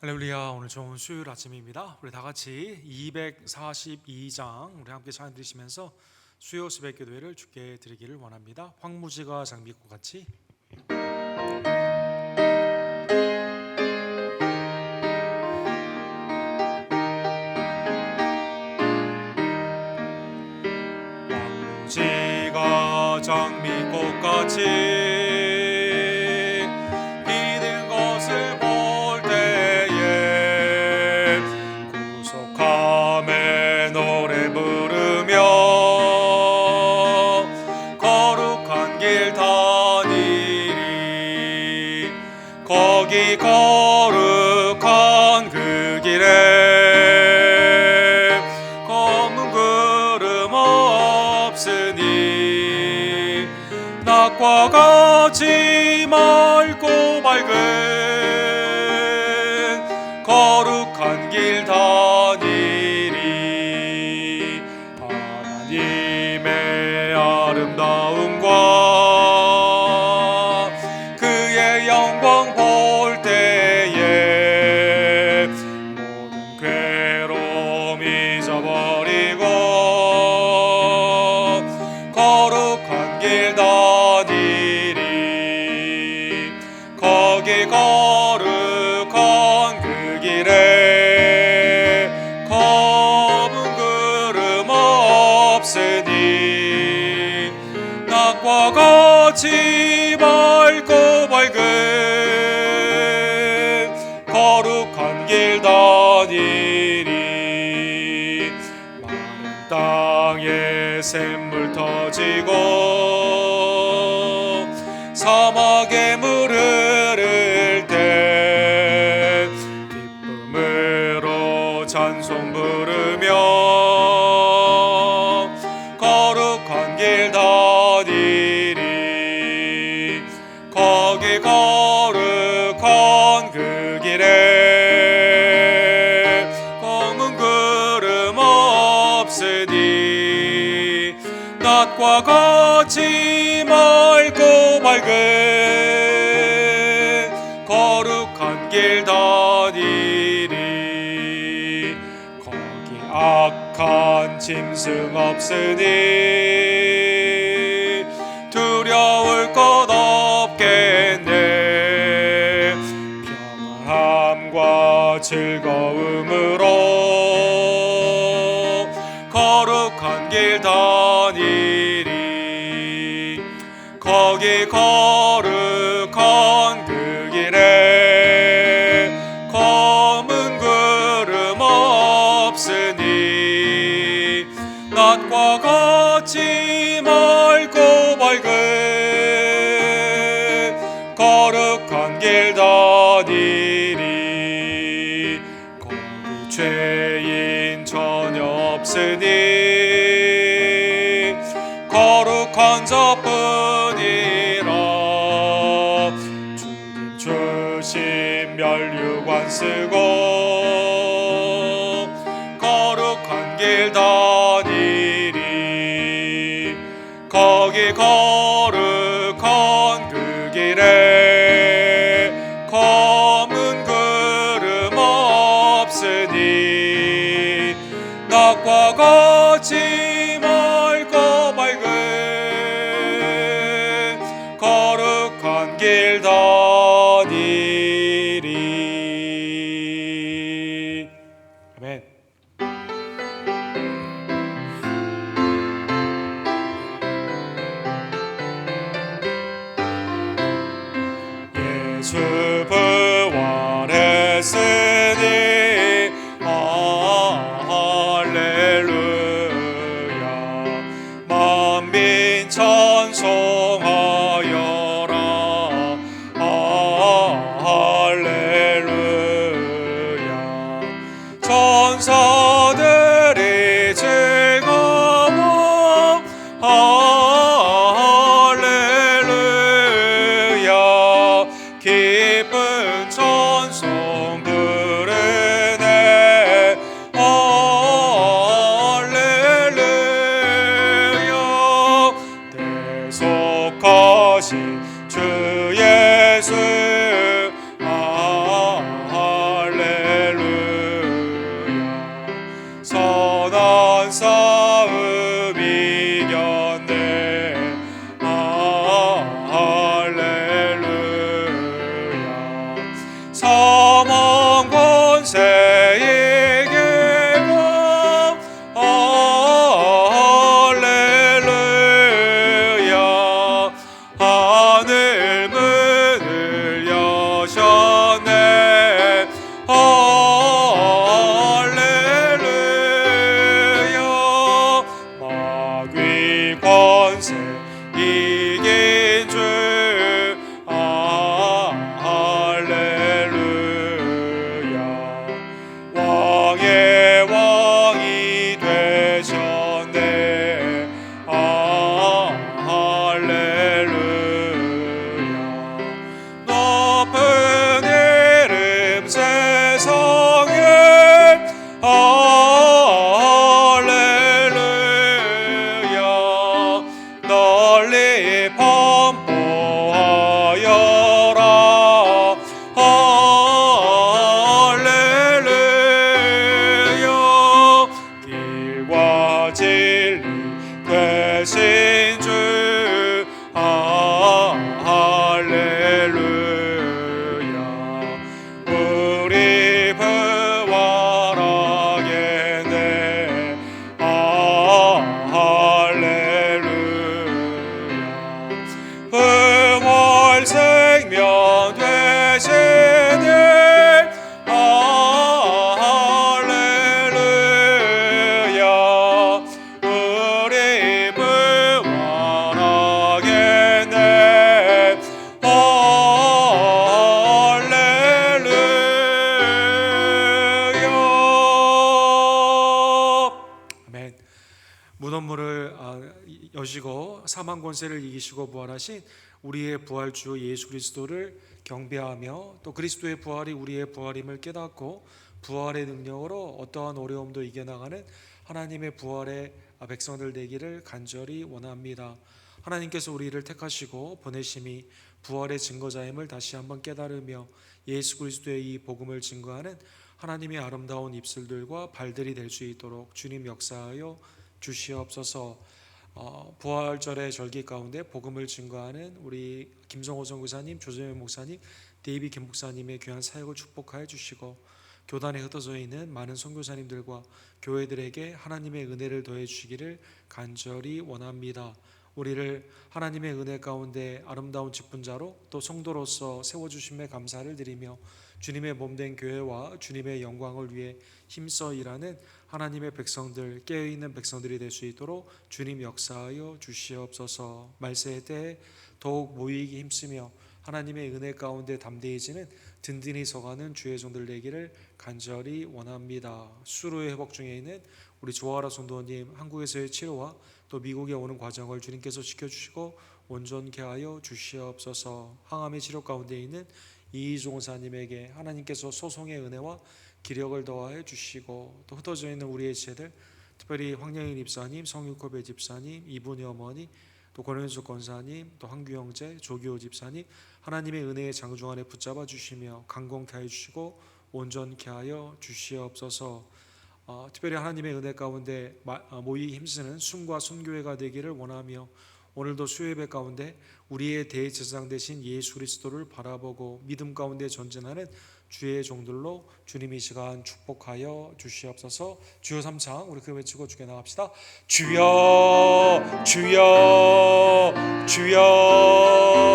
할렐루야. 오늘 좋은 수요일 아침입니다. 우리 다 같이 242장 우리 함께 찬양 드리시면서 수요 새벽 기도회를 주께 드리기를 원합니다. 황무지가 장미꽃 같이. 황무지가 장미꽃 같이 거룩한 그 길에 검은 구름 없으니 낮과 같이 맑고 밝은 거룩한 길 다니리. 하나님의 아름다움과 그의 영광 볼 때에 모든 괴로움 잊어버리고 거룩한 길 다니리. 거기 거룩한 그 길에 검은 구름 없으니 낮과 같이 맑고 밝은 거룩한 길 다니리. 마른 땅에 샘물 터지고 사막에 물 흐를 때 기쁨으로 찬송 부르며 거룩한 길 다니리. 거기 거룩한 그 길에 검은 구름 없으니 낮과 같이 맑고 밝은 거룩한 길 다니리. 거기 악한 짐승 없으니 두려울 것 없겠네. 평안함과 즐거움으로 거룩한 길 다니리. 거기 거룩한 그 길에 검은 구름 없으니 낮과 같이 맑고 밝은 거룩한 길 다니리. 거기 죄인 전혀 없으니 거룩한 자뿐이라. 주님 주신 면류관 쓰고 거룩한 길 다니리. 거기 거룩한 그 길에 검은 구름 없으니 낮과 같이 맑고 밝은 거룩한 길 다니리. 아멘. 예수 부활했으니 할렐루야. 만민 찬송하여라. 할렐루야. 천사들이 즐거워 할렐루야. 기쁜 찬송 부르네. 할렐루야. 대속하신 주 예수 할렐루야. 사망 권세를 이기시고 부활하신 우리의 부활주 예수 그리스도를 경배하며 또 그리스도의 부활이 우리의 부활임을 깨닫고 부활의 능력으로 어떠한 어려움도 이겨나가는 하나님의 부활의 백성들 되기를 간절히 원합니다. 하나님께서 우리를 택하시고 보내심이 부활의 증거자임을 다시 한번 깨달으며 예수 그리스도의 이 복음을 증거하는 하나님의 아름다운 입술들과 발들이 될 수 있도록 주님 역사하여 주시옵소서. 부활절의 절기 가운데 복음을 증거하는 우리 김성호 선교사님, 조재명 목사님, 데이비 김 목사님의 귀한 사역을 축복하여 주시고 교단에 흩어져 있는 많은 선교사님들과 교회들에게 하나님의 은혜를 더해 주시기를 간절히 원합니다. 우리를 하나님의 은혜 가운데 아름다운 직분자로 또 성도로서 세워주심에 감사를 드리며 주님의 몸된 교회와 주님의 영광을 위해 힘써 일하는 하나님의 백성들, 깨어있는 백성들이 될 수 있도록 주님 역사하여 주시옵소서. 말세의 때에 더욱 모이기 힘쓰며 하나님의 은혜 가운데 담대해지는 든든히 서가는 주의 종들 되기를 간절히 원합니다. 수로의 회복 중에 있는 우리 조아라 성도님 한국에서의 치료와 또 미국에 오는 과정을 주님께서 지켜주시고 온전케 하여 주시옵소서. 항암의 치료 가운데 있는 이희종 원사님에게 하나님께서 소송의 은혜와 기력을 더하여 주시고 또 흩어져 있는 우리의 지체들 특별히 황영인 집사님, 성육호배 집사님, 이분희 어머니, 또 권현숙 권사님, 또 황규영제, 조기호 집사님 하나님의 은혜의 장중 안에 붙잡아 주시며 강건케 하여 주시고 온전케 하여 주시옵소서. 특별히 하나님의 은혜 가운데 모이기 힘쓰는 순과 순교회가 되기를 원하며 오늘도 수요예배 가운데 우리의 대제사장 되신 예수 그리스도를 바라보고 믿음 가운데 전진하는 주의 종들로 주님 이 시간 축복하여 주시옵소서. 주여 삼창 우리 그 외치고 주께 나갑시다. 주여 주여 주여.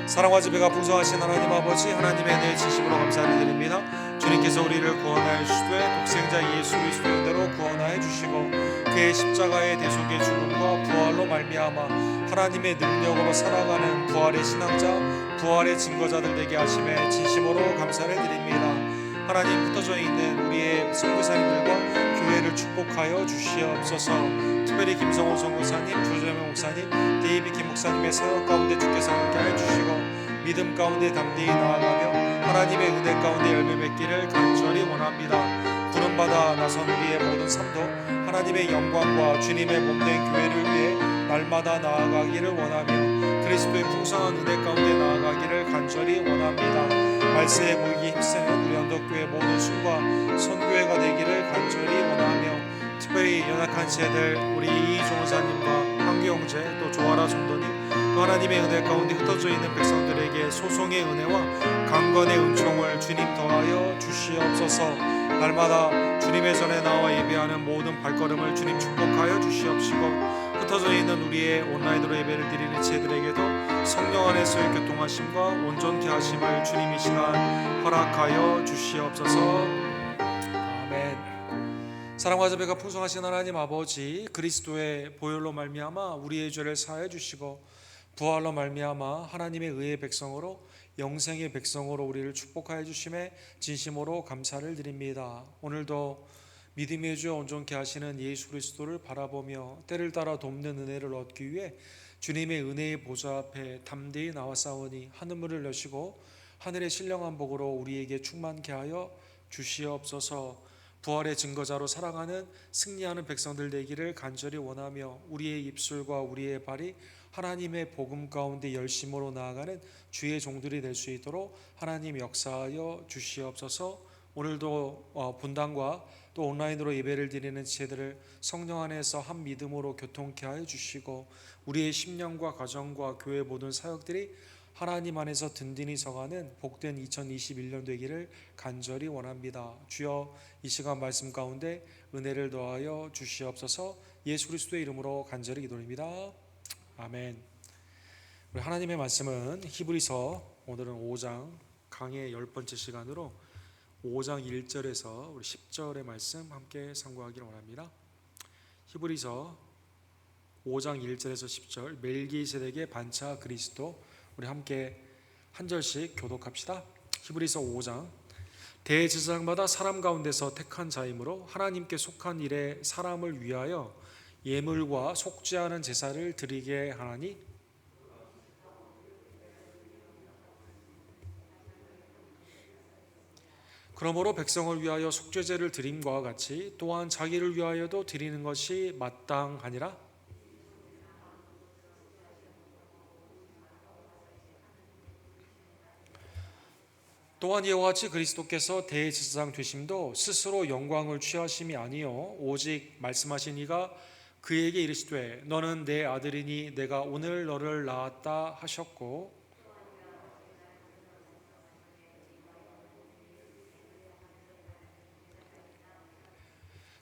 사랑과 지배가 풍성하신 하나님 아버지, 하나님의 은혜에 진심으로 감사를 드립니다. 주님께서 우리를 구원하여 주시되 독생자 예수 그리스도의 은혜로 구원하여 주시고 그의 십자가의 대속의 죽음과 부활로 말미암아 하나님의 능력으로 살아가는 부활의 신앙자, 부활의 증거자들 되게 하심에 진심으로 감사를 드립니다. 하나님 흩어져 있는 우리의 선교사님들과 교회를 축복하여 주시옵소서. 특별히 김성호 선교사님, 조재명 목사님, 데이비 김 목사님의 사역 가운데 주께서 함께하여 주시고 믿음 가운데 담대히 나아가며 하나님의 은혜 가운데 열매 맺기를 간절히 원합니다. 구름받아 나선 우리의 모든 삶도 하나님의 영광과 주님의 몸된 교회를 위해 날마다 나아가기를 원하며 그리스도의 풍성한 은혜 가운데 나아가기를 간절히 원합니다. 말세에 모이기 힘쓰는 우리 언덕교회 모든 순과 선교회가 되기를 간절히 원하며 특별히 연약한 세대들 우리 이희종 원사님과 황규영제 또 조아라 성도님 또 하나님의 은혜 가운데 흩어져 있는 백성들에게 소송의 은혜와 강건의 은총을 주님 더하여 주시옵소서. 날마다 주님의 전에 나와 예배하는 모든 발걸음을 주님 축복하여 주시옵시고 흩어져 있는 우리의 온라인으로 예배를 드리는 제들에게도 성령 안에서의 교통하심과 온전케 하심을 주님 이 시간 허락하여 주시옵소서. 아멘. 사랑과 자비가 풍성하신 하나님 아버지, 그리스도의 보혈로 말미암아 우리의 죄를 사하여 주시고 부활로 말미암아 하나님의 의의 백성으로 영생의 백성으로 우리를 축복하여 주심에 진심으로 감사를 드립니다. 오늘도 믿음의 주 온전케 하시는 예수 그리스도를 바라보며 때를 따라 돕는 은혜를 얻기 위해 주님의 은혜의 보좌 앞에 담대히 나와 싸우니 하늘문을 여시고 하늘의 신령한 복으로 우리에게 충만케 하여 주시옵소서. 부활의 증거자로 살아가는 승리하는 백성들 되기를 간절히 원하며 우리의 입술과 우리의 발이 하나님의 복음 가운데 열심으로 나아가는 주의 종들이 될 수 있도록 하나님 역사하여 주시옵소서. 오늘도 분당과 또 온라인으로 예배를 드리는 지체들을 성령 안에서 한 믿음으로 교통케 하여 주시고 우리의 심령과 가정과 교회 모든 사역들이 하나님 안에서 든든히 서가는 복된 2021년 되기를 간절히 원합니다. 주여 이 시간 말씀 가운데 은혜를 더하여 주시옵소서. 예수 그리스도의 이름으로 간절히 기도드립니다. 아멘. 우리 하나님의 말씀은 히브리서 오늘은 5장 강의 10번째 시간으로 5장 1절에서 우리 10절의 말씀 함께 상고하기를 원합니다. 히브리서 5장 1절에서 10절 멜기세덱의 반차 그리스도 우리 함께 한 절씩 교독합시다. 히브리서 5장 대제사장마다 사람 가운데서 택한 자이므로 하나님께 속한 일에 사람을 위하여 예물과 속죄 하는 제사를 드리게 하나니 그러므로 백성을 위하여 속죄제를 드림과 같이 또한 자기를 위하여도 드리는 것이 마땅하니라. 또한 이와 같이 그리스도께서 대제사장 되심도 스스로 영광을 취하심이 아니요 오직 말씀하신 이가 그에게 이르시되 너는 내 아들이니 내가 오늘 너를 낳았다 하셨고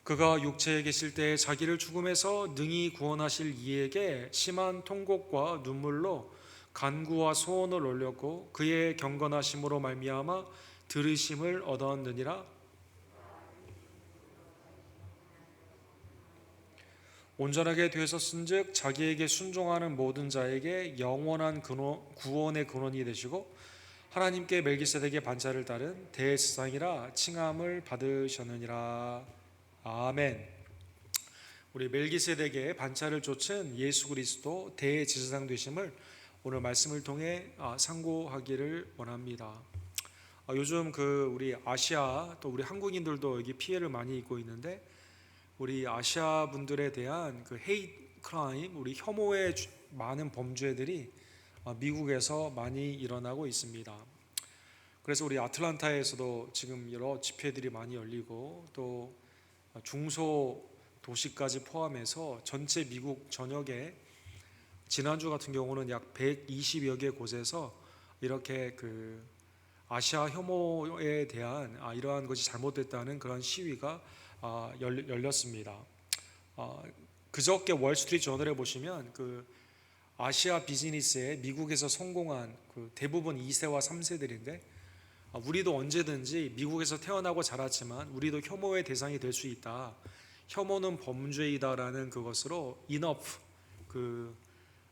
그가 육체에 계실 때 자기를 죽음에서 능히 구원하실 이에게 심한 통곡과 눈물로 간구와 소원을 올렸고 그의 경건하심으로 말미암아 들으심을 얻었느니라. 온전하게 되셨은즉 자기에게 순종하는 모든 자에게 영원한 구원의 근원이 되시고 하나님께 멜기세덱의 반차를 따른 대제사장이라 칭함을 받으셨느니라. 아멘. 우리 멜기세덱의 반차를 좇은 예수 그리스도 대제사장 되심을 오늘 말씀을 통해 상고하기를 원합니다. 요즘 우리 아시아 또 우리 한국인들도 여기 피해를 많이 입고 있는데 우리 아시아 분들에 대한 헤이트 크라임, 우리 혐오의 많은 범죄들이 미국에서 많이 일어나고 있습니다. 그래서 우리 아틀란타에서도 지금 여러 집회들이 많이 열리고 또 중소 도시까지 포함해서 전체 미국 전역에 지난주 같은 경우는 약 120여 개 곳에서 이렇게 아시아 혐오에 대한 이러한 것이 잘못됐다는 그런 시위가 열렸습니다. 그저께 월스트리트 저널에 보시면 아시아 비즈니스에 미국에서 성공한 대부분 2세와 3세들인데 우리도 언제든지 미국에서 태어나고 자랐지만 우리도 혐오의 대상이 될 수 있다. 혐오는 범죄이다라는 그것으로 enough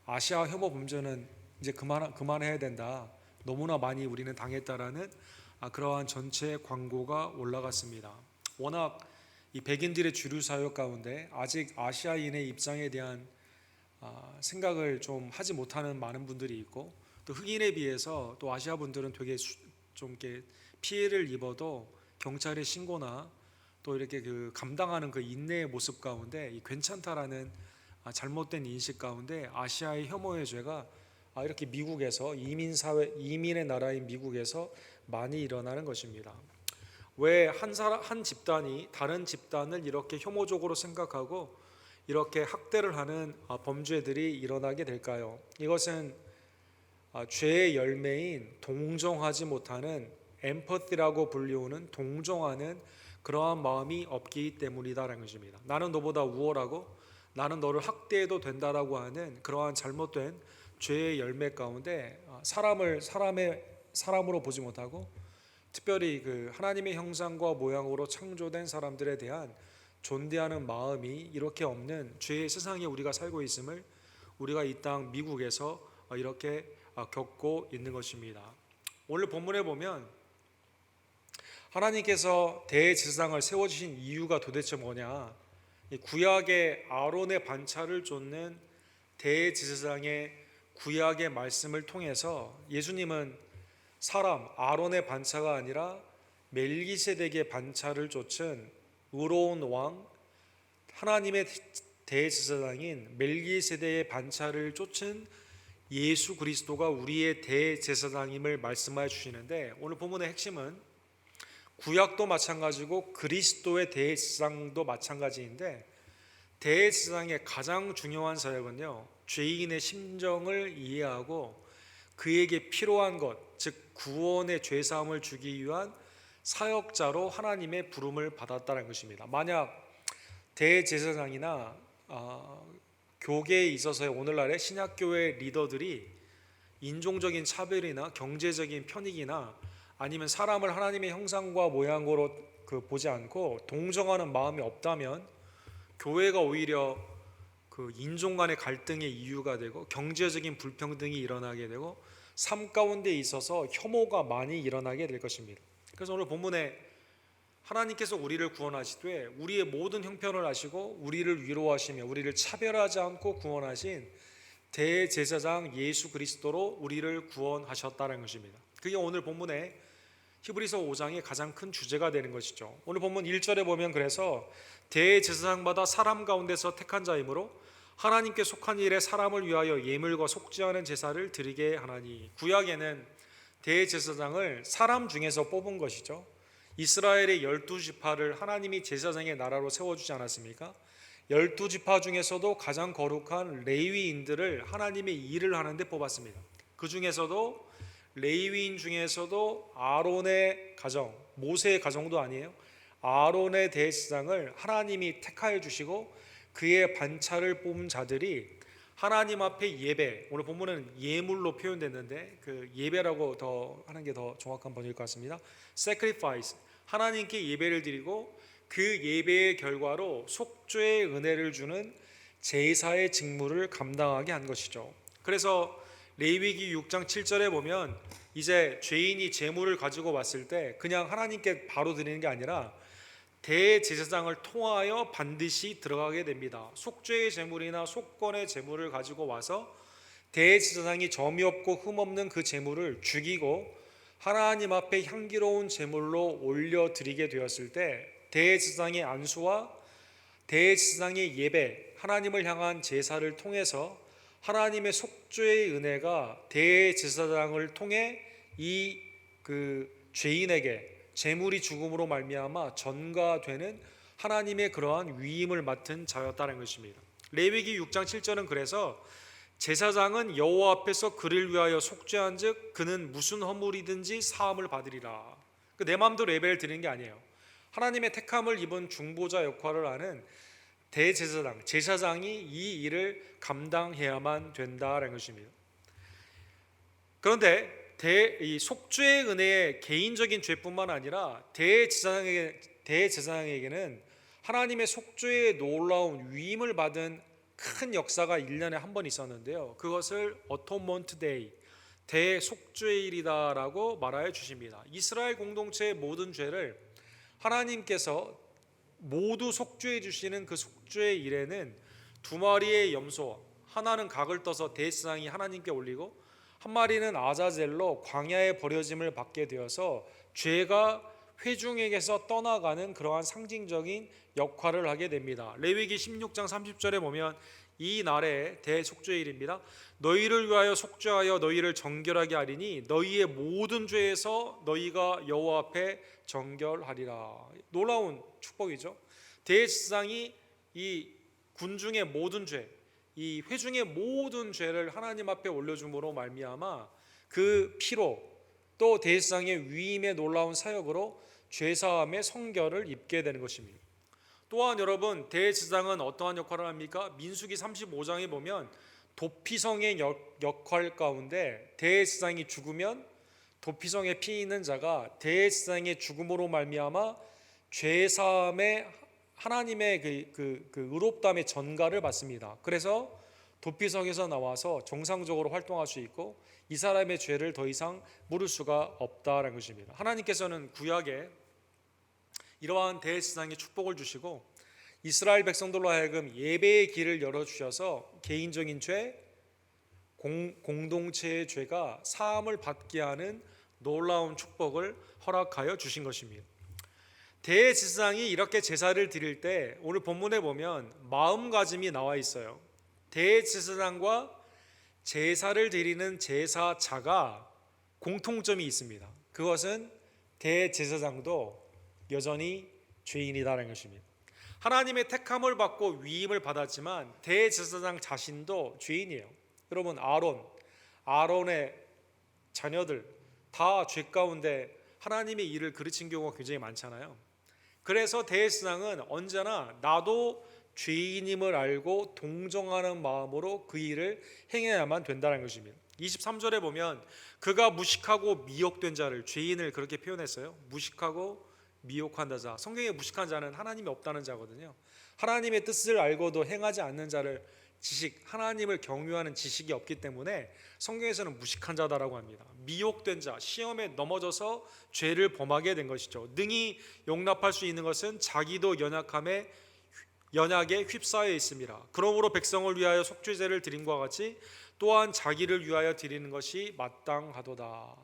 아시아 혐오 범죄는 이제 그만해야 된다. 너무나 많이 우리는 당했다라는 그러한 전체 광고가 올라갔습니다. 워낙 이 백인들의 주류 사회 가운데 아직 아시아인의 입장에 대한 생각을 좀 하지 못하는 많은 분들이 있고 또 흑인에 비해서 또 아시아 분들은 되게 좀 이렇게 피해를 입어도 경찰에 신고나 또 이렇게 감당하는 인내의 모습 가운데 괜찮다라는 잘못된 인식 가운데 아시아의 혐오의 죄가 이렇게 미국에서 이민의 나라인 미국에서 많이 일어나는 것입니다. 왜 한 집단이 다른 집단을 이렇게 혐오적으로 생각하고 이렇게 학대를 하는 범죄들이 일어나게 될까요? 이것은 죄의 열매인 동정하지 못하는 엠퍼티라고 불리우는 동정하는 그러한 마음이 없기 때문이다라는 것입니다. 나는 너보다 우월하고 나는 너를 학대해도 된다라고 하는 그러한 잘못된 죄의 열매 가운데 사람으로 보지 못하고 특별히 하나님의 형상과 모양으로 창조된 사람들에 대한 존대하는 마음이 이렇게 없는 죄의 세상에 우리가 살고 있음을 우리가 이 땅 미국에서 이렇게 겪고 있는 것입니다. 오늘 본문에 보면 하나님께서 대제사장을 세워주신 이유가 도대체 뭐냐? 구약의 아론의 반차를 좇는 대제사장의 구약의 말씀을 통해서 예수님은 사람 아론의 반차가 아니라 멜기세덱의 반차를 좇은 의로운 왕 하나님의 대제사장인 멜기세덱의 반차를 좇은 예수 그리스도가 우리의 대제사장임을 말씀해 주시는데 오늘 본문의 핵심은 구약도 마찬가지고 그리스도의 대제사장도 마찬가지인데 대제사장의 가장 중요한 사역은요 죄인의 심정을 이해하고 그에게 필요한 것 즉 구원의 죄사함을 주기 위한 사역자로 하나님의 부름을 받았다는 것입니다. 만약 대제사장이나 교계에 있어서의 오늘날의 신약교회 리더들이 인종적인 차별이나 경제적인 편익이나 아니면 사람을 하나님의 형상과 모양으로 보지 않고 동정하는 마음이 없다면 교회가 오히려 인종 간의 갈등의 이유가 되고 경제적인 불평등이 일어나게 되고 삶 가운데 있어서 혐오가 많이 일어나게 될 것입니다. 그래서 오늘 본문에 하나님께서 우리를 구원하시되 우리의 모든 형편을 아시고 우리를 위로하시며 우리를 차별하지 않고 구원하신 대제사장 예수 그리스도로 우리를 구원하셨다는 것입니다. 그게 오늘 본문의 히브리서 5장의 가장 큰 주제가 되는 것이죠. 오늘 본문 1절에 보면 그래서 대제사장마다 사람 가운데서 택한 자이므로 하나님께 속한 일에 사람을 위하여 예물과 속죄하는 제사를 드리게 하나니. 구약에는 대제사장을 사람 중에서 뽑은 것이죠. 이스라엘의 12지파를 하나님이 제사장의 나라로 세워주지 않았습니까? 12지파 중에서도 가장 거룩한 레위인들을 하나님의 일을 하는데 뽑았습니다. 그 중에서도 레위인 중에서도 아론의 가정, 모세의 가정도 아니에요. 아론의 대제사장을 하나님이 택하여 주시고 그의 반차를 뽑은 자들이 하나님 앞에 예배, 오늘 본문은 예물로 표현됐는데 그 예배라고 더 하는 게 더 정확한 번역일 것 같습니다. sacrifice, 하나님께 예배를 드리고 그 예배의 결과로 속죄의 은혜를 주는 제사의 직무를 감당하게 한 것이죠. 그래서 레위기 6장 7절에 보면 이제 죄인이 제물을 가지고 왔을 때 그냥 하나님께 바로 드리는 게 아니라 대제사장을 통하여 반드시 들어가게 됩니다. 속죄의 제물이나 속건의 제물을 가지고 와서 대제사장이 점이 없고 흠 없는 그 제물을 죽이고 하나님 앞에 향기로운 제물로 올려드리게 되었을 때 대제사장의 안수와 대제사장의 예배, 하나님을 향한 제사를 통해서 하나님의 속죄의 은혜가 대제사장을 통해 이 죄인에게 제물이 죽음으로 말미암아 전가되는 하나님의 그러한 위임을 맡은 자였다는 것입니다. 레위기 6장 7절은 그래서 제사장은 여호와 앞에서 그를 위하여 속죄한즉 그는 무슨 허물이든지 사함을 받으리라. 내 마음대로 예배를 드리는 게 아니에요. 하나님의 택함을 입은 중보자 역할을 하는 대제사장, 제사장이 이 일을 감당해야만 된다는 것입니다. 그런데 이 속죄의 은혜의 개인적인 죄뿐만 아니라 대제사장에게는 하나님의 속죄의 놀라운 위임을 받은 큰 역사가 1년에 한 번 있었는데요. 그것을 어토먼트 데이, 대속죄일이다라고 말하여 주십니다. 이스라엘 공동체의 모든 죄를 하나님께서 모두 속죄해 주시는 그 속죄의 일에는 두 마리의 염소, 하나는 각을 떠서 대제사장이 하나님께 올리고 한 마리는 아자젤로 광야에 버려짐을 받게 되어서 죄가 회중에게서 떠나가는 그러한 상징적인 역할을 하게 됩니다. 레위기 16장 30절에 보면 이 날에 대속죄일입니다. 너희를 위하여 속죄하여 너희를 정결하게 하리니 너희의 모든 죄에서 너희가 여호와 앞에 정결하리라. 놀라운 축복이죠. 대제사장이 이 군중의 모든 죄, 이 회중의 모든 죄를 하나님 앞에 올려줌으로 말미암아 그 피로 또 대제사장의 위임의 놀라운 사역으로 죄사함의 성결을 입게 되는 것입니다. 또한 여러분, 대제사장은 어떠한 역할을 합니까? 민수기 35장에 보면 도피성의 역할 가운데 대제사장이 죽으면 도피성에 피 있는 자가 대제사장의 죽음으로 말미암아 죄사함의 하나님의 그 의롭다함의 전가를 받습니다. 그래서 도피성에서 나와서 정상적으로 활동할 수 있고 이 사람의 죄를 더 이상 물을 수가 없다라는 것입니다. 하나님께서는 구약에 이러한 대제사장의 축복을 주시고 이스라엘 백성들로 하여금 예배의 길을 열어주셔서 개인적인 죄, 공동체의 죄가 사함을 받게 하는 놀라운 축복을 허락하여 주신 것입니다. 대제사장이 이렇게 제사를 드릴 때 오늘 본문에 보면 마음가짐이 나와 있어요. 대제사장과 제사를 드리는 제사자가 공통점이 있습니다. 그것은 대제사장도 여전히 죄인이다라는 것입니다. 하나님의 택함을 받고 위임을 받았지만 대제사장 자신도 죄인이에요. 여러분, 아론의 자녀들 다 죄 가운데 하나님의 일을 그르친 경우가 굉장히 많잖아요. 그래서 대제사장은 언제나 나도 죄인임을 알고 동정하는 마음으로 그 일을 행해야만 된다는 것입니다. 23절에 보면 그가 무식하고 미혹된 자를, 죄인을 그렇게 표현했어요. 무식하고 미혹한 자. 성경에 무식한 자는 하나님이 없다는 자거든요. 하나님의 뜻을 알고도 행하지 않는 자를 지식, 하나님을 경유하는 지식이 없기 때문에 성경에서는 무식한 자다라고 합니다. 미혹된 자, 시험에 넘어져서 죄를 범하게 된 것이죠. 능히 용납할 수 있는 것은 자기도 연약에 휩싸여 있습니다. 그러므로 백성을 위하여 속죄제를 드림과 같이 또한 자기를 위하여 드리는 것이 마땅하도다.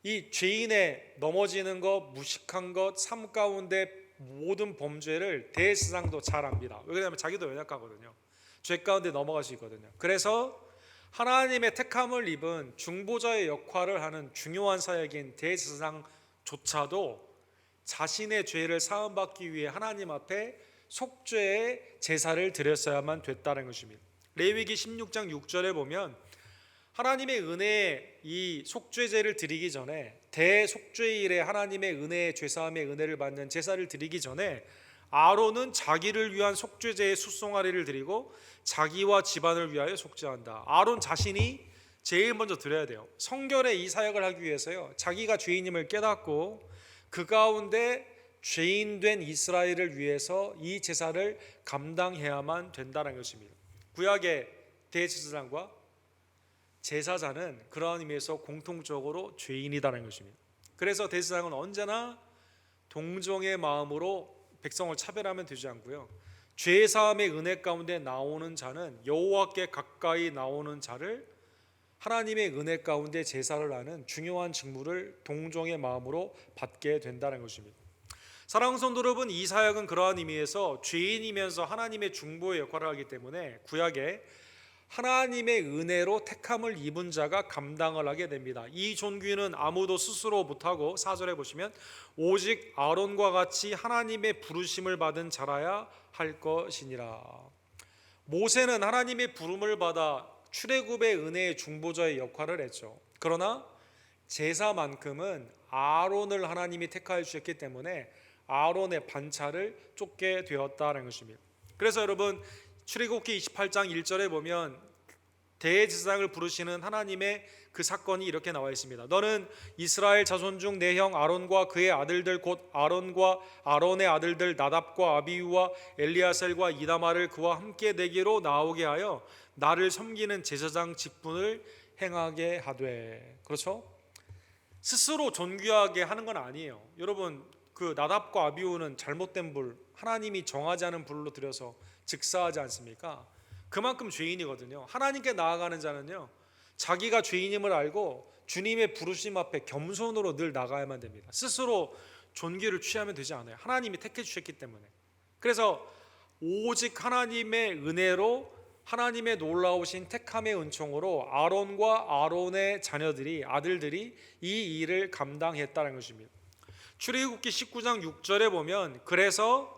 이 죄인의 넘어지는 것, 무식한 것, 삶 가운데 모든 범죄를 대제사장도 잘 압니다. 왜냐하면 자기도 연약하거든요. 죄 가운데 넘어갈 수 있거든요. 그래서 하나님의 택함을 입은 중보자의 역할을 하는 중요한 사역인 대제사장조차도 자신의 죄를 사함받기 위해 하나님 앞에 속죄의 제사를 드렸어야만 됐다는 것입니다. 레위기 16장 6절에 보면 하나님의 은혜의 이 속죄제를 드리기 전에, 대속죄일에 하나님의 은혜의 죄사함의 은혜를 받는 제사를 드리기 전에 아론은 자기를 위한 속죄제의 숫송아리를 드리고 자기와 집안을 위하여 속죄한다. 아론 자신이 제일 먼저 드려야 돼요. 성결의 이 사역을 하기 위해서요, 자기가 죄인임을 깨닫고 그 가운데 죄인된 이스라엘을 위해서 이 제사를 감당해야만 된다는 것입니다. 구약의 대제사장과 제사자는 그러한 의미에서 공통적으로 죄인이라는 것입니다. 그래서 대제사장은 언제나 동정의 마음으로 백성을 차별하면 되지 않고요, 죄 사함의 은혜 가운데 나오는 자는 여호와께 가까이 나오는 자를 하나님의 은혜 가운데 제사를 하는 중요한 직무를 동정의 마음으로 받게 된다는 것입니다. 사랑하는 성도 여러분, 이 사역은 그러한 의미에서 죄인이면서 하나님의 중보의 역할을 하기 때문에 구약에 하나님의 은혜로 택함을 입은 자가 감당을 하게 됩니다. 이 존귀는 아무도 스스로 못하고 4절에 보시면 오직 아론과 같이 하나님의 부르심을 받은 자라야 할 것이니라. 모세는 하나님의 부름을 받아 출애굽의 은혜의 중보자의 역할을 했죠. 그러나 제사만큼은 아론을 하나님이 택하여 주셨기 때문에 아론의 반차를 쫓게 되었다는 것입니다. 그래서 여러분, 출애굽기 28장 1절에 보면 대제사장을 부르시는 하나님의 그 사건이 이렇게 나와 있습니다. 너는 이스라엘 자손 중 내 형 아론과 그의 아들들 곧 아론과 아론의 아들들 나답과 아비후와 엘리아셀과 이다말을 그와 함께 내게로 나오게 하여 나를 섬기는 제사장 직분을 행하게 하되. 그렇죠? 스스로 존귀하게 하는 건 아니에요. 여러분, 그 나답과 아비후는 잘못된 불, 하나님이 정하지 않은 불로 들여서 즉사하지 않습니까? 그만큼 죄인이거든요. 하나님께 나아가는 자는요, 자기가 죄인임을 알고 주님의 부르심 앞에 겸손으로 늘 나가야만 됩니다. 스스로 존귀를 취하면 되지 않아요. 하나님이 택해 주셨기 때문에. 그래서 오직 하나님의 은혜로, 하나님의 놀라우신 택함의 은총으로 아론과 아론의 자녀들이, 아들들이 이 일을 감당했다는 것입니다. 출애굽기 19장 6절에 보면 그래서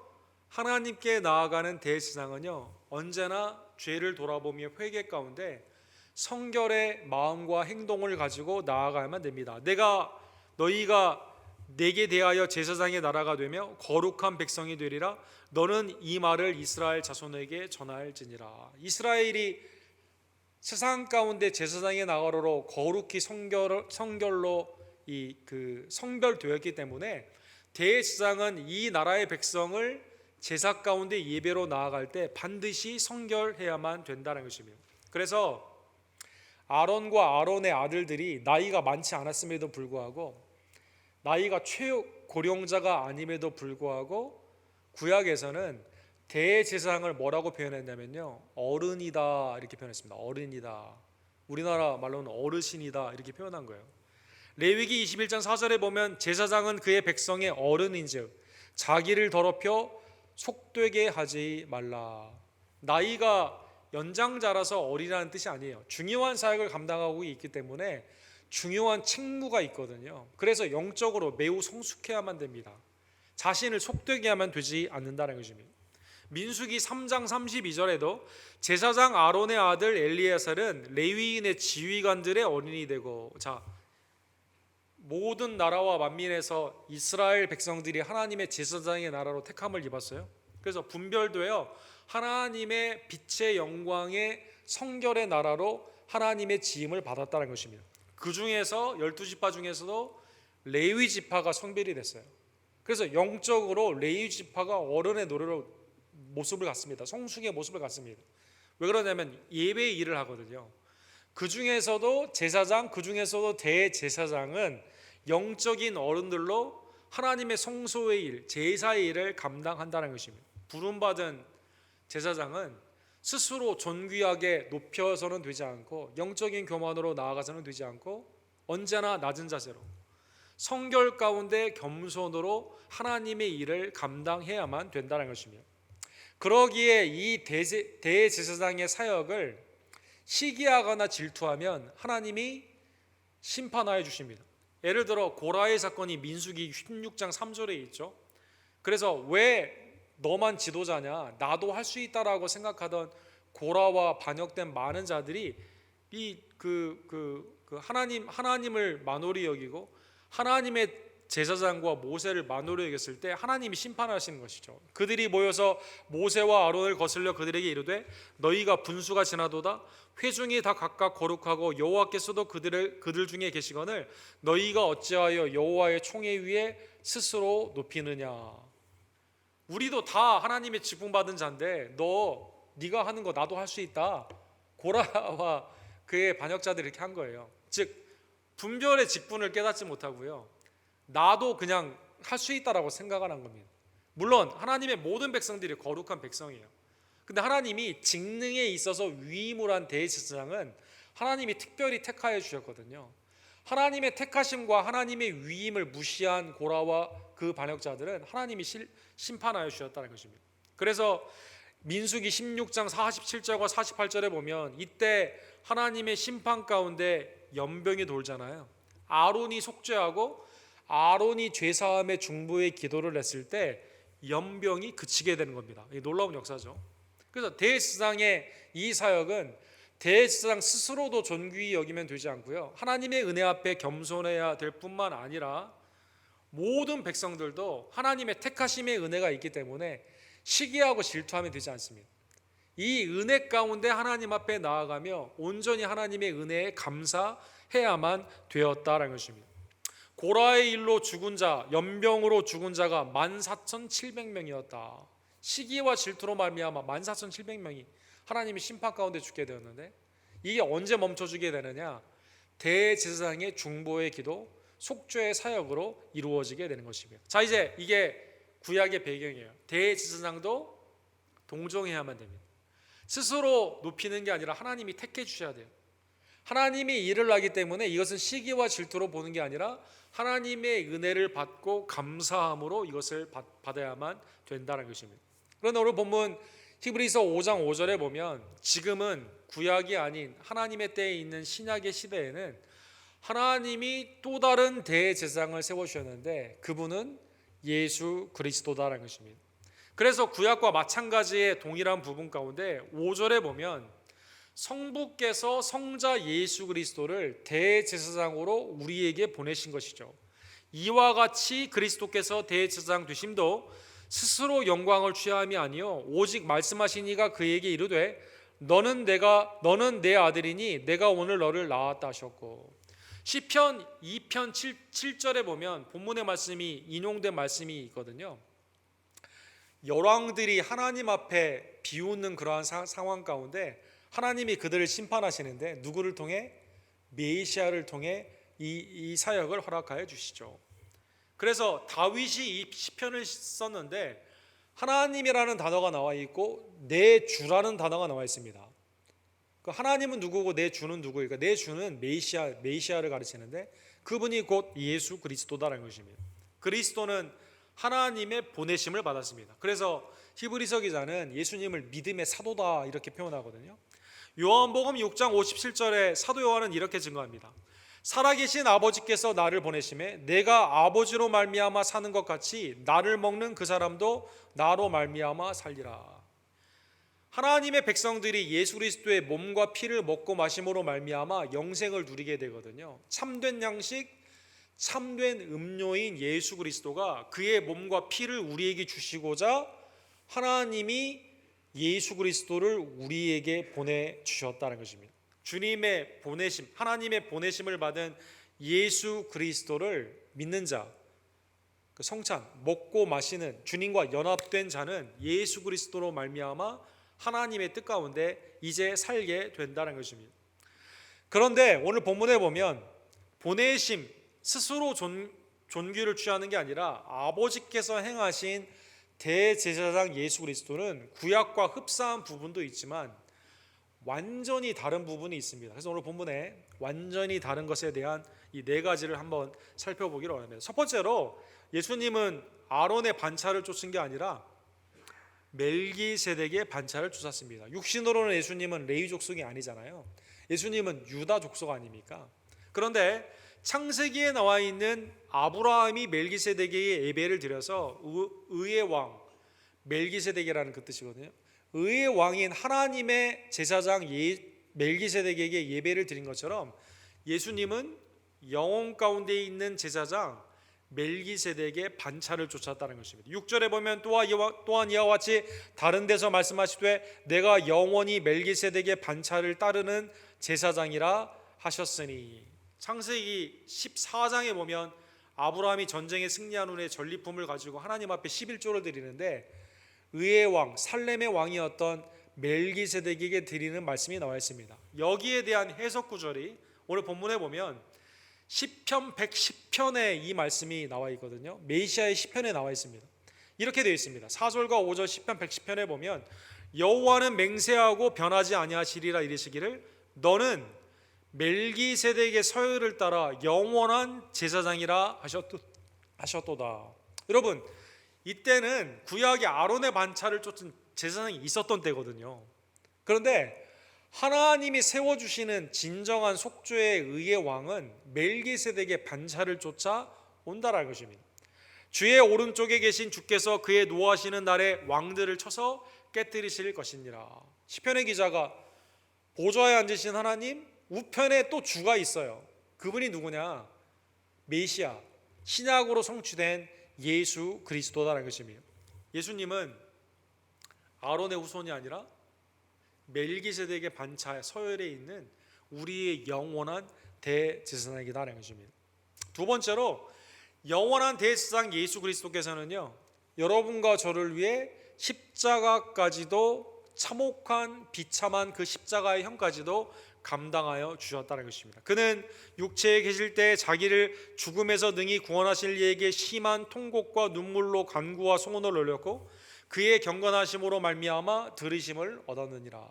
하나님께 나아가는 대제사장은요, 언제나 죄를 돌아보며 회개 가운데 성결의 마음과 행동을 가지고 나아가야만 됩니다. 너희가 내게 대하여 제사장의 나라가 되며 거룩한 백성이 되리라. 너는 이 말을 이스라엘 자손에게 전할지니라. 이스라엘이 세상 가운데 제사장의 나라로 거룩히 성결로 성별되었기 때문에 대제사장은 이 나라의 백성을 제사 가운데 예배로 나아갈 때 반드시 성결해야만 된다는 것입니다. 그래서 아론과 아론의 아들들이 나이가 많지 않았음에도 불구하고, 나이가 최고령자가 아님에도 불구하고 구약에서는 대제사장을 뭐라고 표현했냐면요, 어른이다 이렇게 표현했습니다. 어른이다. 우리나라 말로는 어르신이다 이렇게 표현한 거예요. 레위기 21장 4절에 보면 제사장은 그의 백성의 어른인즉 자기를 더럽혀 속되게 하지 말라. 나이가 연장자라서 어리라는 뜻이 아니에요. 중요한 사역을 감당하고 있기 때문에 중요한 책무가 있거든요. 그래서 영적으로 매우 성숙해야만 됩니다. 자신을 속되게 하면 되지 않는다는 것입니다. 민수기 3장 32절에도 제사장 아론의 아들 엘리에셀은 레위인의 지휘관들의 어린이 되고, 모든 나라와 만민에서 이스라엘 백성들이 하나님의 제사장의 나라로 택함을 입었어요. 그래서 분별도요, 하나님의 빛의 영광의 성결의 나라로 하나님의 지음을 받았다는 것입니다. 그 중에서 12지파 중에서도 레위 지파가 성별이 됐어요. 그래서 영적으로 레위 지파가 어른의 노래로 모습을 갖습니다. 성숙의 모습을 갖습니다. 왜 그러냐면 예배의 일을 하거든요. 그 중에서도 제사장, 그 중에서도 대제사장은 영적인 어른들로 하나님의 성소의 일, 제사의 일을 감당한다는 것입니다. 부름받은 제사장은 스스로 존귀하게 높여서는 되지 않고 영적인 교만으로 나아가서는 되지 않고 언제나 낮은 자세로 성결 가운데 겸손으로 하나님의 일을 감당해야만 된다는 것입니다. 그러기에 이 대제사장의 사역을 시기하거나 질투하면 하나님이 심판하여 주십니다. 예를 들어 고라의 사건이 민수기 16장 3절에 있죠. 그래서 왜 너만 지도자냐, 나도 할 수 있다라고 생각하던 고라와 반역된 많은 자들이 하나님을 만홀히 여기고 하나님의 제사장과 모세를 만홀히 여겼을 때 하나님이 심판하시는 것이죠. 그들이 모여서 모세와 아론을 거슬려 그들에게 이르되 너희가 분수가 지나도다 회중이 다 각각 거룩하고 여호와께서도 그들 중에 계시거늘 너희가 어찌하여 여호와의 총회 위에 스스로 높이느냐. 우리도 다 하나님의 직분받은 자인데 네가 하는 거 나도 할 수 있다. 고라와 그의 반역자들이 이렇게 한 거예요. 즉 분별의 직분을 깨닫지 못하고요, 나도 그냥 할 수 있다라고 생각을 한 겁니다. 물론 하나님의 모든 백성들이 거룩한 백성이에요. 근데 하나님이 직능에 있어서 위임을 한 대제사장은 하나님이 특별히 택하여 주셨거든요. 하나님의 택하심과 하나님의 위임을 무시한 고라와 그 반역자들은 하나님이 심판하여 주셨다는 것입니다. 그래서 민수기 16장 47절과 48절에 보면 이때 하나님의 심판 가운데 연병이 돌잖아요. 아론이 속죄하고 아론이 죄사함의 중보의 기도를 했을 때 연병이 그치게 되는 겁니다. 이게 놀라운 역사죠. 그래서 대제사장의 이 사역은 대제사장 스스로도 존귀히 여기면 되지 않고요, 하나님의 은혜 앞에 겸손해야 될 뿐만 아니라 모든 백성들도 하나님의 택하심의 은혜가 있기 때문에 시기하고 질투하면 되지 않습니다. 이 은혜 가운데 하나님 앞에 나아가며 온전히 하나님의 은혜에 감사해야만 되었다라는 것입니다. 고라의 일로 죽은 자, 연병으로 죽은 자가 14,700명이었다. 시기와 질투로 말미암아 14,700명이 하나님의 심판 가운데 죽게 되었는데 이게 언제 멈춰주게 되느냐? 대제사장의 중보의 기도, 속죄의 사역으로 이루어지게 되는 것입니다. 자, 이제 이게 구약의 배경이에요. 대제사장도 동정해야만 됩니다. 스스로 높이는 게 아니라 하나님이 택해 주셔야 돼요. 하나님이 일을 하기 때문에 이것은 시기와 질투로 보는 게 아니라 하나님의 은혜를 받고 감사함으로 이것을 받아야만 된다는 것입니다. 그런데 오늘 본문 히브리서 5장 5절에 보면 지금은 구약이 아닌 하나님의 때에 있는 신약의 시대에는 하나님이 또 다른 대제사장을 세워주셨는데 그분은 예수 그리스도다라는 것입니다. 그래서 구약과 마찬가지의 동일한 부분 가운데 5절에 보면 성부께서 성자 예수 그리스도를 대제사장으로 우리에게 보내신 것이죠. 이와 같이 그리스도께서 대제사장 되심도 스스로 영광을 취함이 아니요 오직 말씀하신 이가 그에게 이르되 너는 내 아들이니 내가 오늘 너를 낳았다 하셨고, 시편 2편 7절에 보면 본문의 말씀이 인용된 말씀이 있거든요. 열왕들이 하나님 앞에 비웃는 그러한 상황 가운데 하나님이 그들을 심판하시는데 누구를 통해? 메시아를 통해 이 사역을 허락하여 주시죠. 그래서 다윗이 이 시편을 썼는데 하나님이라는 단어가 나와 있고 내 주라는 단어가 나와 있습니다. 하나님은 누구고 내 주는 누구일까? 내 주는 메시아를 가르치는데 그분이 곧 예수 그리스도다라는 것입니다. 그리스도는 하나님의 보내심을 받았습니다. 그래서 히브리서 기자는 예수님을 믿음의 사도다 이렇게 표현하거든요. 요한복음 6장 57절에 사도 요한은 이렇게 증거합니다. 살아계신 아버지께서 나를 보내심에 내가 아버지로 말미암아 사는 것 같이 나를 먹는 그 사람도 나로 말미암아 살리라. 하나님의 백성들이 예수 그리스도의 몸과 피를 먹고 마심으로 말미암아 영생을 누리게 되거든요. 참된 양식, 참된 음료인 예수 그리스도가 그의 몸과 피를 우리에게 주시고자 하나님이 예수 그리스도를 우리에게 보내주셨다는 것입니다. 주님의 보내심, 하나님의 보내심을 받은 예수 그리스도를 믿는 자, 성찬, 먹고 마시는 주님과 연합된 자는 예수 그리스도로 말미암아 하나님의 뜻 가운데 이제 살게 된다는 것입니다. 그런데 오늘 본문에 보면 보내심, 스스로 존귀를 취하는 게 아니라 아버지께서 행하신 대제사장 예수 그리스도는 구약과 흡사한 부분도 있지만 완전히 다른 부분이 있습니다. 그래서 오늘 본문에 완전히 다른 것에 대한 이 네 가지를 한번 살펴보기로 합니다. 첫 번째로 예수님은 아론의 반차를 쫓은 게 아니라 멜기세덱의 반차를 쫓았습니다. 육신으로는 예수님은 레위 족속이 아니잖아요. 예수님은 유다 족속 아닙니까? 그런데 창세기에 나와 있는 아브라함이 멜기세덱에게 예배를 드려서 의의 왕, 멜기세덱이라는 그 뜻이거든요. 의의 왕인 하나님의 제사장 멜기세덱에게 예배를 드린 것처럼 예수님은 영혼 가운데 있는 제사장 멜기세덱의 반차를 쫓았다는 것입니다. 6절에 보면 또한 이와 같이 다른 데서 말씀하시되 내가 영원히 멜기세덱의 반차를 따르는 제사장이라 하셨으니. 창세기 14장에 보면 아브라함이 전쟁에 승리한 후에 전리품을 가지고 하나님 앞에 11조를 드리는데 의의 왕, 살렘의 왕이었던 멜기세덱에게 드리는 말씀이 나와 있습니다. 여기에 대한 해석 구절이 오늘 본문에 보면 시편 110편에 이 말씀이 나와 있거든요. 메시아의 시편에 나와 있습니다. 이렇게 되어 있습니다. 4절과 5절 시편 110편에 보면 여호와는 맹세하고 변하지 아니하시리라 이르시기를 너는 멜기세덱의 서열을 따라 영원한 제사장이라 하셨도다. 여러분, 이때는 구약의 아론의 반차를 쫓은 제사장이 있었던 때거든요. 그런데 하나님이 세워주시는 진정한 속죄의 의의 왕은 멜기세덱의 반차를 쫓아 온다라는 것입니다. 주의 오른쪽에 계신 주께서 그의 노하시는 날에 왕들을 쳐서 깨뜨리실 것이니라. 시편의 기자가 보좌에 앉으신 하나님 우편에 또 주가 있어요. 그분이 누구냐? 메시아, 신약으로 성취된 예수 그리스도다라는 것입니다. 예수님은 아론의 후손이 아니라 멜기세덱의 반차 서열에 있는 우리의 영원한 대제사장이다라는 것입니다. 두 번째로 영원한 대제사장 예수 그리스도께서는요, 여러분과 저를 위해 십자가까지도 참혹한 비참한 그 십자가의 형까지도 감당하여 주셨다는 것입니다. 그는 육체에 계실 때 자기를 죽음에서 능히 구원하실 이에게 심한 통곡과 눈물로 간구와 소원을 올렸고 그의 경건하심으로 말미암아 들으심을 얻었느니라.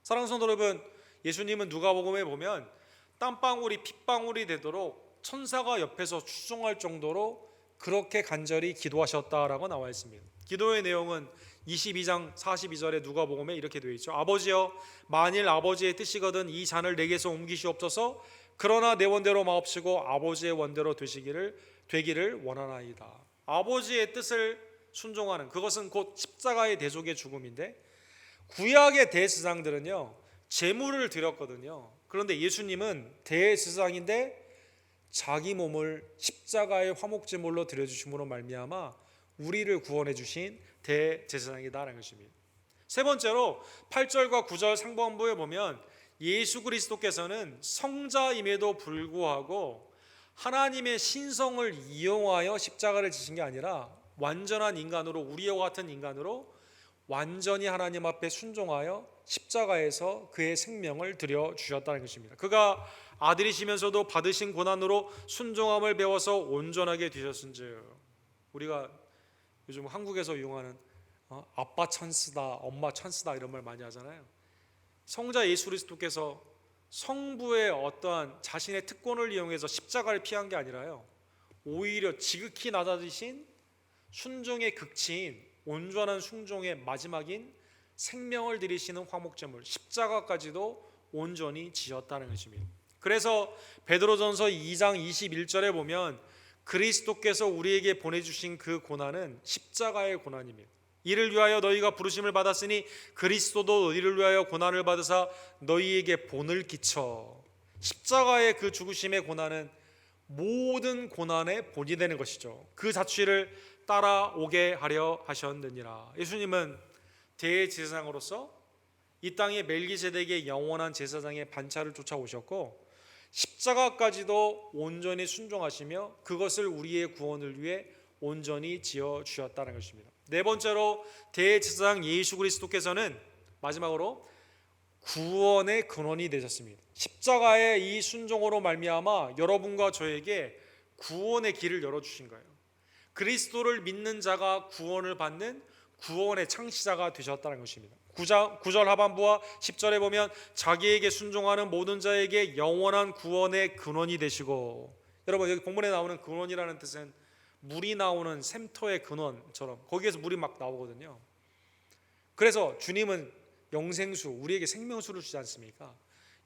사랑하는 성도 여러분, 예수님은 누가복음에 보면 땀방울이 핏방울이 되도록 천사가 옆에서 추종할 정도로 그렇게 간절히 기도하셨다라고 나와 있습니다. 기도의 내용은 22장 42절에 누가복음에 이렇게 되어 있죠. 아버지여, 만일 아버지의 뜻이거든 이 잔을 내게서 옮기시옵소서. 그러나 내 원대로 마옵시고 아버지의 원대로 되기를 원하나이다. 아버지의 뜻을 순종하는, 그것은 곧 십자가의 대속의 죽음인데, 구약의 대제사장들은요 제물을 드렸거든요. 그런데 예수님은 대제사장인데 자기 몸을 십자가의 화목제물로 드려주심으로 말미암아 우리를 구원해 주신 대제사장이다라는 것입니다. 세 번째로 8절과 9절 상반부에 보면 예수 그리스도께서는 성자임에도 불구하고 하나님의 신성을 이용하여 십자가를 지신 게 아니라 완전한 인간으로, 우리와 같은 인간으로 완전히 하나님 앞에 순종하여 십자가에서 그의 생명을 드려 주셨다는 것입니다. 그가 아들이시면서도 받으신 고난으로 순종함을 배워서 온전하게 되셨은즉, 우리가 요즘 한국에서 이용하는 아빠 찬스다, 엄마 찬스다 이런 말 많이 하잖아요. 성자 예수 그리스도께서 성부의 어떠한 자신의 특권을 이용해서 십자가를 피한 게 아니라요, 오히려 지극히 낮아지신 순종의 극치인 온전한 순종의 마지막인 생명을 드리시는 화목제물 십자가까지도 온전히 지었다는 것입니다. 그래서 베드로전서 2장 21절에 보면 그리스도께서 우리에게 보내주신 그 고난은 십자가의 고난입니다. 이를 위하여 너희가 부르심을 받았으니 그리스도도 너희를 위하여 고난을 받으사 너희에게 본을 끼쳐. 십자가의 그 죽으심의 고난은 모든 고난의 본이 되는 것이죠. 그 자취를 따라오게 하려 하셨느니라. 예수님은 대제사장으로서 이 땅에 멜기세덱의 영원한 제사장의 반차를 쫓아오셨고 십자가까지도 온전히 순종하시며 그것을 우리의 구원을 위해 온전히 지어 주셨다는 것입니다. 네 번째로 대제사장 예수 그리스도께서는 마지막으로 구원의 근원이 되셨습니다. 십자가의 이 순종으로 말미암아 여러분과 저에게 구원의 길을 열어주신 거예요. 그리스도를 믿는 자가 구원을 받는 구원의 창시자가 되셨다는 것입니다. 9절 하반부와 10절에 보면 자기에게 순종하는 모든 자에게 영원한 구원의 근원이 되시고, 여러분 여기 본문에 나오는 근원이라는 뜻은 물이 나오는 샘터의 근원처럼 거기에서 물이 막 나오거든요. 그래서 주님은 영생수, 우리에게 생명수를 주지 않습니까?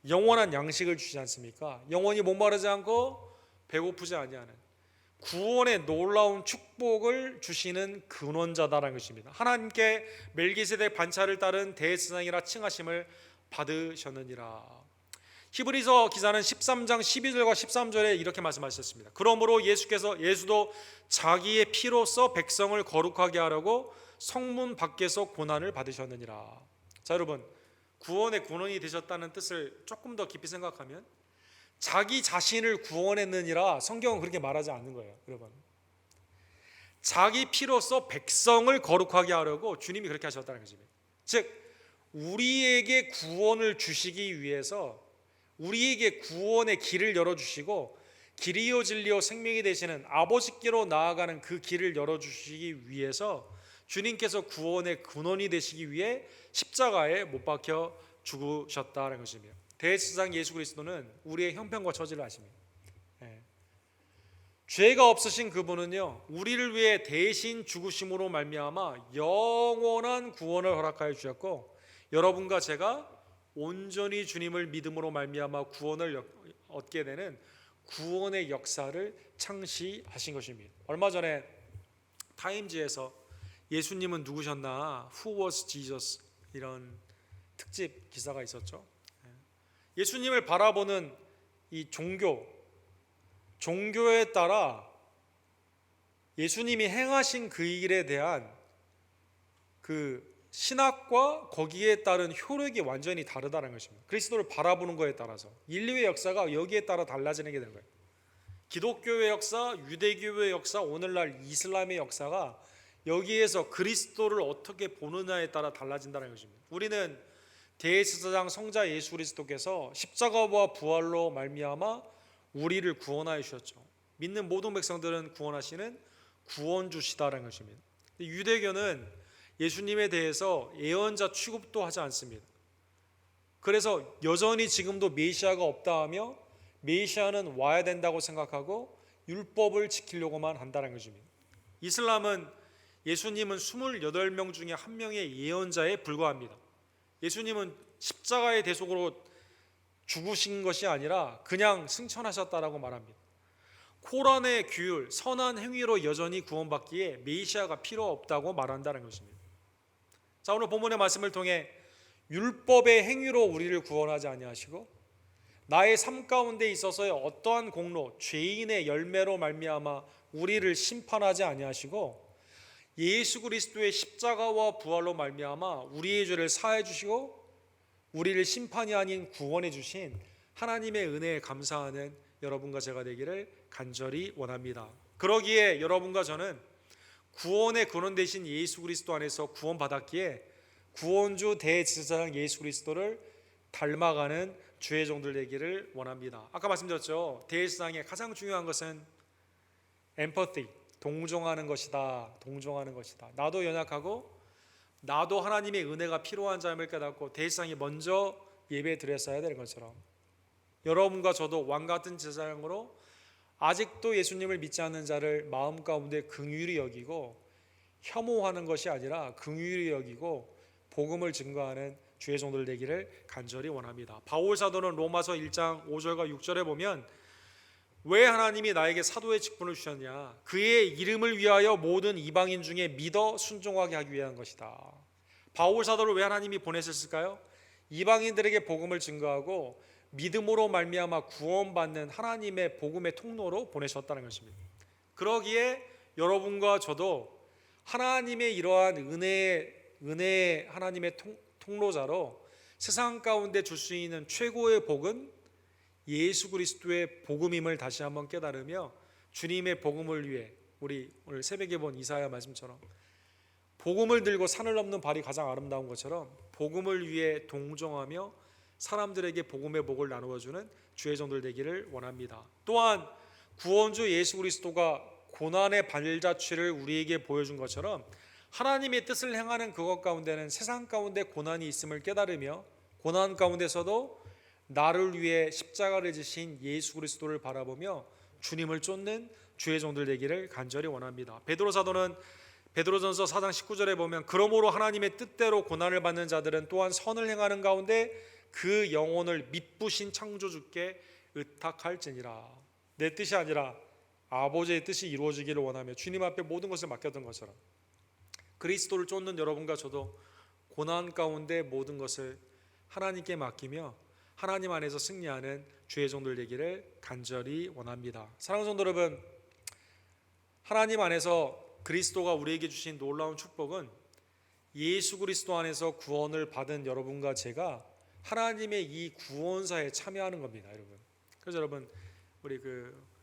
영원한 양식을 주지 않습니까? 영원히 목마르지 않고 배고프지 아니하는 구원의 놀라운 축복을 주시는 근원자다라는 것입니다. 하나님께 멜기세덱 반차를 따른 대제사장이라 칭하심을 받으셨느니라. 히브리서 기자는 13장 12절과 13절에 이렇게 말씀하셨습니다. 그러므로 예수도 자기의 피로써 백성을 거룩하게 하려고 성문 밖에서 고난을 받으셨느니라. 자, 여러분, 구원의 근원이 되셨다는 뜻을 조금 더 깊이 생각하면 자기 자신을 구원했느니라 성경은 그렇게 말하지 않는 거예요. 여러분, 자기 피로써 백성을 거룩하게 하려고 주님이 그렇게 하셨다는 것입니다. 즉 우리에게 구원을 주시기 위해서 우리에게 구원의 길을 열어주시고 길이요 진리요 생명이 되시는 아버지께로 나아가는 그 길을 열어주시기 위해서 주님께서 구원의 근원이 되시기 위해 십자가에 못 박혀 죽으셨다는 것입니다. 대제사장 예수 그리스도는 우리의 형편과 처지를 아십니다. 죄가 없으신 그분은요 우리를 위해 대신 죽으심으로 말미암아 영원한 구원을 허락하여 주셨고, 여러분과 제가 온전히 주님을 믿음으로 말미암아 구원을 얻게 되는 구원의 역사를 창시하신 것입니다. 얼마 전에 타임즈에서 예수님은 누구셨나? Who was Jesus? 이런 특집 기사가 있었죠. 예수님을 바라보는 이 종교에 따라 예수님이 행하신 그 일에 대한 그 신학과 거기에 따른 효력이 완전히 다르다는 것입니다. 그리스도를 바라보는 것에 따라서 인류의 역사가 여기에 따라 달라지는 게 되는 거예요. 기독교의 역사, 유대교의 역사, 오늘날 이슬람의 역사가 여기에서 그리스도를 어떻게 보느냐에 따라 달라진다는 것입니다. 우리는 대제사장 성자 예수 그리스도께서 십자가와 부활로 말미암아 우리를 구원하여 주셨죠. 믿는 모든 백성들은 구원하시는 구원주시다라는 것입니다. 유대교는 예수님에 대해서 예언자 취급도 하지 않습니다. 그래서 여전히 지금도 메시아가 없다 하며 메시아는 와야 된다고 생각하고 율법을 지키려고만 한다는 것입니다. 이슬람은 예수님은 28명 중에 한 명의 예언자에 불과합니다. 예수님은 십자가의 대속으로 죽으신 것이 아니라 그냥 승천하셨다라고 말합니다. 코란의 규율, 선한 행위로 여전히 구원받기에 메시아가 필요 없다고 말한다는 것입니다. 자, 오늘 본문의 말씀을 통해 율법의 행위로 우리를 구원하지 아니하시고 나의 삶 가운데 있어서의 어떠한 공로, 죄인의 열매로 말미암아 우리를 심판하지 아니하시고 예수 그리스도의 십자가와 부활로 말미암아 우리의 죄를 사해 주시고 우리를 심판이 아닌 구원해 주신 하나님의 은혜에 감사하는 여러분과 제가 되기를 간절히 원합니다. 그러기에 여러분과 저는 구원의 근원 되신 예수 그리스도 안에서 구원받았기에 구원주 대제사장 예수 그리스도를 닮아가는 주의 종들 되기를 원합니다. 아까 말씀드렸죠. 대제사장의 가장 중요한 것은 empathy, 동정하는 것이다. 나도 연약하고 나도 하나님의 은혜가 필요한 자임을 깨닫고 대제사장이 먼저 예배 드렸어야 되는 것처럼 여러분과 저도 왕같은 제사장으로 아직도 예수님을 믿지 않는 자를 마음 가운데 긍휼히 여기고 혐오하는 것이 아니라 긍휼히 여기고 복음을 증거하는 주의 종들 되기를 간절히 원합니다. 바울 사도는 로마서 1장 5절과 6절에 보면 왜 하나님이 나에게 사도의 직분을 주셨냐? 그의 이름을 위하여 모든 이방인 중에 믿어 순종하게 하기 위한 것이다. 바울 사도를 왜 하나님이 보내셨을까요? 이방인들에게 복음을 증거하고 믿음으로 말미암아 구원받는 하나님의 복음의 통로로 보내셨다는 것입니다. 그러기에 여러분과 저도 하나님의 이러한 은혜의 하나님의 통로자로 세상 가운데 줄 수 있는 최고의 복은 예수 그리스도의 복음임을 다시 한번 깨달으며 주님의 복음을 위해 우리 오늘 새벽에 본 이사야 말씀처럼 복음을 들고 산을 넘는 발이 가장 아름다운 것처럼 복음을 위해 동정하며 사람들에게 복음의 복을 나누어주는 주의 종들 되기를 원합니다. 또한 구원주 예수 그리스도가 고난의 발자취를 우리에게 보여준 것처럼 하나님의 뜻을 행하는 그것 가운데는 세상 가운데 고난이 있음을 깨달으며 고난 가운데서도 나를 위해 십자가를 지신 예수 그리스도를 바라보며 주님을 쫓는 주의 종들 되기를 간절히 원합니다. 베드로 사도는 베드로전서 4장 19절에 보면 그러므로 하나님의 뜻대로 고난을 받는 자들은 또한 선을 행하는 가운데 그 영혼을 미쁘신 창조주께 의탁할지니라. 내 뜻이 아니라 아버지의 뜻이 이루어지기를 원하며 주님 앞에 모든 것을 맡겼던 것처럼 그리스도를 쫓는 여러분과 저도 고난 가운데 모든 것을 하나님께 맡기며 하나님 안에서 승리하는 주의 종들 되기를 간절히 원합니다. 사랑하는 성도 여러분, 하나님 안에서 그리스도가 우리에게 주신 놀라운 축복은 예수 그리스도 안에서 구원을 받은 여러분과 제가 하나님의 이 구원사에 참여하는 겁니다, 여러분. 그래서 여러분, 우리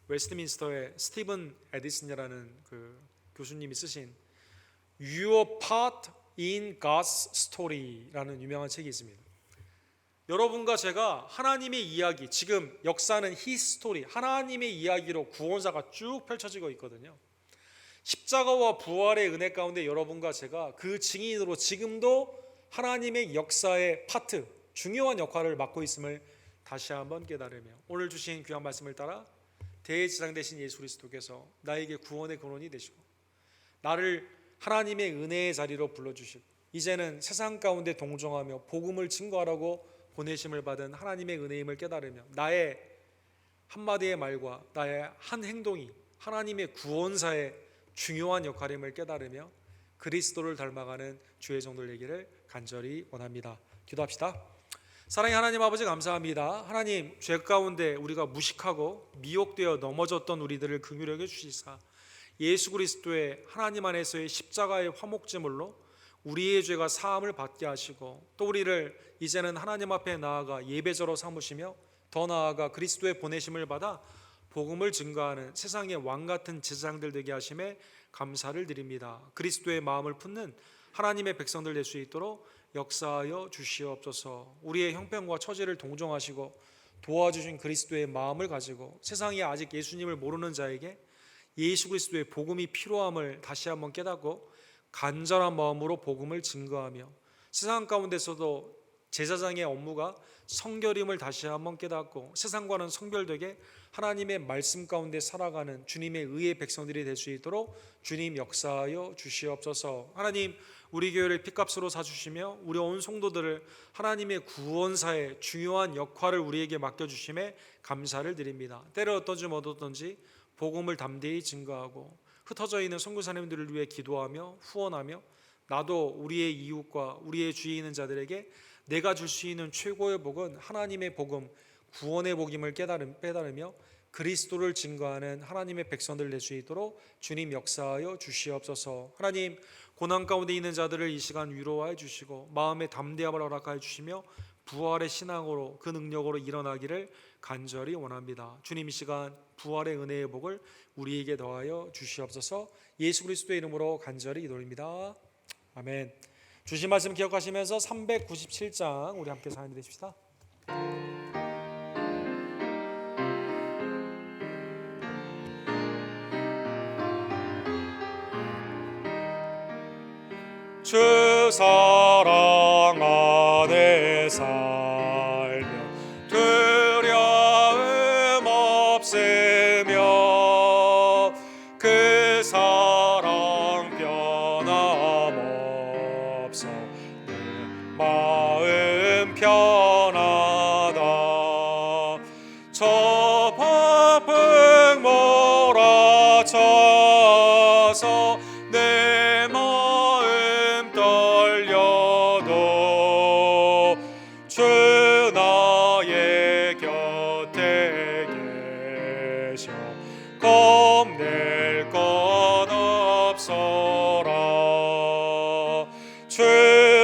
웨스트민스터의 스티븐 에디슨이라는 교수님이 쓰신 Your Part in God's Story라는 유명한 책이 있습니다. 여러분과 제가 하나님의 이야기, 지금 역사는 His Story, 하나님의 이야기로 구원사가 쭉 펼쳐지고 있거든요. 십자가와 부활의 은혜 가운데 여러분과 제가 그 증인으로 지금도 하나님의 역사의 파트, 중요한 역할을 맡고 있음을 다시 한번 깨달으며 오늘 주신 귀한 말씀을 따라 대제사장 되신 예수 그리스도께서 나에게 구원의 근원이 되시고 나를 하나님의 은혜의 자리로 불러주시고 이제는 세상 가운데 동정하며 복음을 증거하라고 보내심을 받은 하나님의 은혜임을 깨달으며 나의 한마디의 말과 나의 한 행동이 하나님의 구원사의 중요한 역할임을 깨달으며 그리스도를 닮아가는 주의 종들 되기를 간절히 원합니다. 기도합시다. 사랑의 하나님 아버지 감사합니다. 하나님, 죄 가운데 우리가 무식하고 미혹되어 넘어졌던 우리들을 긍휼히 여겨 주시사 예수 그리스도의 하나님 안에서의 십자가의 화목제물로 우리의 죄가 사함을 받게 하시고 또 우리를 이제는 하나님 앞에 나아가 예배자로 삼으시며 더 나아가 그리스도의 보내심을 받아 복음을 증거하는 세상의 왕같은 제사장들 되게 하심에 감사를 드립니다. 그리스도의 마음을 품는 하나님의 백성들 될 수 있도록 역사하여 주시옵소서. 우리의 형편과 처지를 동정하시고 도와주신 그리스도의 마음을 가지고 세상에 아직 예수님을 모르는 자에게 예수 그리스도의 복음이 필요함을 다시 한번 깨닫고 간절한 마음으로 복음을 증거하며 세상 가운데서도 제사장의 업무가 성결임을 다시 한번 깨닫고 세상과는 성별되게 하나님의 말씀 가운데 살아가는 주님의 의의 백성들이 될 수 있도록 주님 역사하여 주시옵소서. 하나님, 우리 교회를 핏값으로 사주시며 우리 온 성도들을 하나님의 구원사의 중요한 역할을 우리에게 맡겨주심에 감사를 드립니다. 때를 어떤지 어떻든지 복음을 담대히 증거하고 흩어져 있는 선교사님들을 위해 기도하며 후원하며 나도 우리의 이웃과 우리의 주위에 있는 자들에게 내가 줄 수 있는 최고의 복은 하나님의 복음, 구원의 복임을 깨달으며 그리스도를 증거하는 하나님의 백성들 될 수 있도록 주님 역사하여 주시옵소서. 하나님, 고난 가운데 있는 자들을 이 시간 위로하여 주시고 마음의 담대함을 허락하여 주시며 부활의 신앙으로 그 능력으로 일어나기를 간절히 원합니다. 주님, 이 시간 부활의 은혜의 복을 우리에게 더하여 주시옵소서. 예수 그리스도의 이름으로 간절히 기도드립니다. 아멘. 주신 말씀 기억하시면서 397장 우리 함께 사연 드리십시다. 주 사랑 안에 살며 두려움 없으며 그 사랑 변함없어 내 마음 편하다. 저 폭풍 몰아쳐서 내 마음 떨려도 주 나의 곁에 계셔 겁낼 것 없어라. 주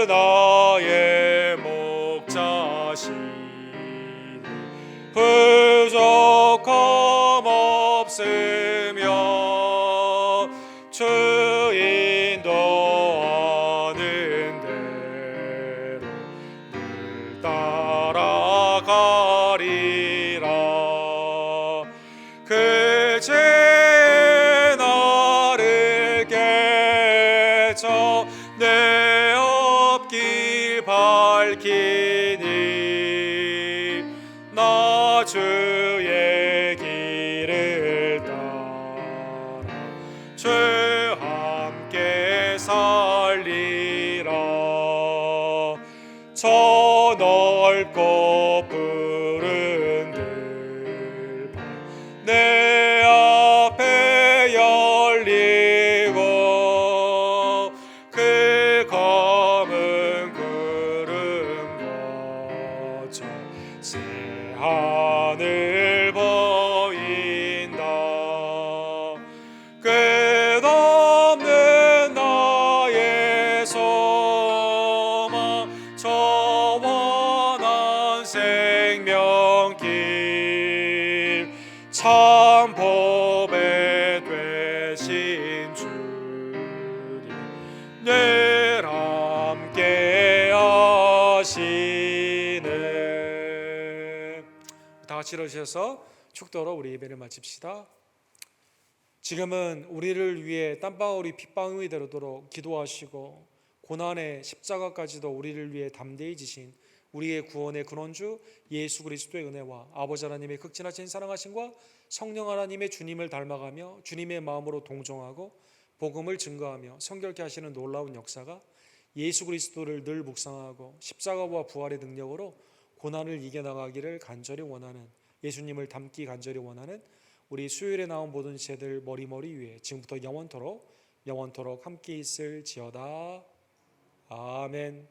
나의 목자시니 부족함 없으며 주 인도하는 대로 죄 함께 살리라. 저 넓고 푸른 들판 내 앞에 열리고 그 검은 구름 거쳐 새 하늘 보인다. 끝없는 나의 소망 저 원한 생명길 참 보배 되신 주님 늘 함께 하시네. 다 같이 일어서서 축도로 우리 예배를 마칩시다. 지금은 우리를 위해 땀방울이 핏방울이 되도록 기도하시고 고난의 십자가까지도 우리를 위해 담대히 지신 우리의 구원의 근원주 예수 그리스도의 은혜와 아버지 하나님의 극진하신 사랑하심과 성령 하나님의 주님을 닮아가며 주님의 마음으로 동정하고 복음을 증거하며 성결케 하시는 놀라운 역사가 예수 그리스도를 늘 묵상하고 십자가와 부활의 능력으로 고난을 이겨나가기를 간절히 원하는, 예수님을 닮기 간절히 원하는 우리 수요일에 나온 모든 제들 머리머리 위에 지금부터 영원토록 함께 있을지어다. 아멘.